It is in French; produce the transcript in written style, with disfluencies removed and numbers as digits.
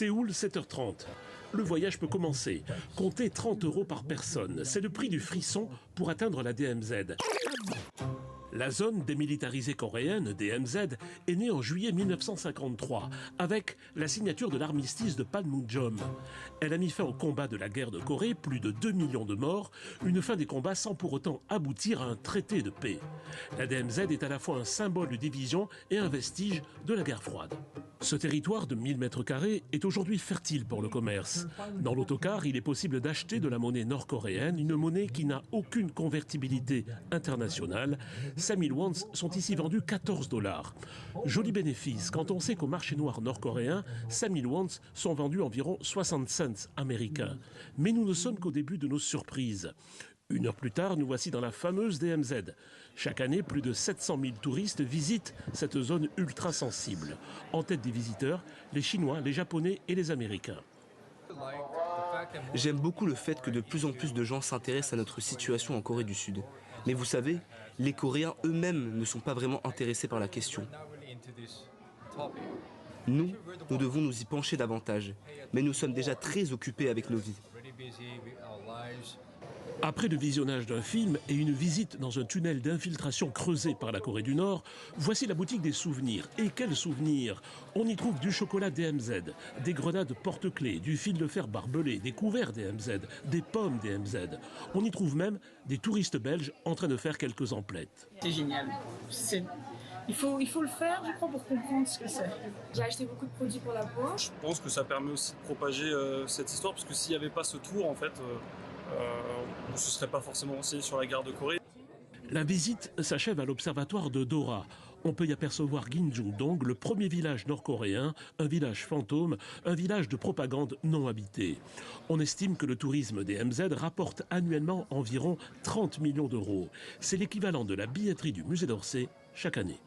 Séoul, 7h30. Le voyage peut commencer. Comptez 30 € par personne. C'est le prix du frisson pour atteindre la DMZ. La zone démilitarisée coréenne, DMZ, est née en juillet 1953, avec la signature de l'armistice de Panmunjom. Elle a mis fin au combat de la guerre de Corée, plus de 2 millions de morts, une fin des combats sans pour autant aboutir à un traité de paix. La DMZ est à la fois un symbole de division et un vestige de la guerre froide. Ce territoire de 1000 m² est aujourd'hui fertile pour le commerce. Dans l'autocar, il est possible d'acheter de la monnaie nord-coréenne, une monnaie qui n'a aucune convertibilité internationale. 5000 wons sont ici vendus 14 $. Joli bénéfice quand on sait qu'au marché noir nord-coréen, 5000 wons sont vendus environ 60 cents américains. Mais nous ne sommes qu'au début de nos surprises. Une heure plus tard, nous voici dans la fameuse DMZ. Chaque année, plus de 700 000 touristes visitent cette zone ultra sensible. En tête des visiteurs, les Chinois, les Japonais et les Américains. J'aime beaucoup le fait que de plus en plus de gens s'intéressent à notre situation en Corée du Sud. Mais vous savez, les Coréens eux-mêmes ne sont pas vraiment intéressés par la question. Nous devons nous y pencher davantage. Mais nous sommes déjà très occupés avec nos vies. Après le visionnage d'un film et une visite dans un tunnel d'infiltration creusé par la Corée du Nord, voici la boutique des souvenirs. Et quels souvenirs! On y trouve du chocolat DMZ, des grenades porte-clés, du fil de fer barbelé, des couverts DMZ, des pommes DMZ. On y trouve même des touristes belges en train de faire quelques emplettes. C'est génial. Il faut le faire, je crois, pour comprendre ce que c'est. J'ai acheté beaucoup de produits pour la peau. Je pense que ça permet aussi de propager cette histoire, parce que s'il n'y avait pas ce tour, en fait, on ne se serait pas forcément renseigné sur la guerre de Corée. La visite s'achève à l'observatoire de Dora. On peut y apercevoir Ginjung-dong, le premier village nord-coréen, un village fantôme, un village de propagande non habité. On estime que le tourisme des MZ rapporte annuellement environ 30 millions d'euros. C'est l'équivalent de la billetterie du musée d'Orsay chaque année.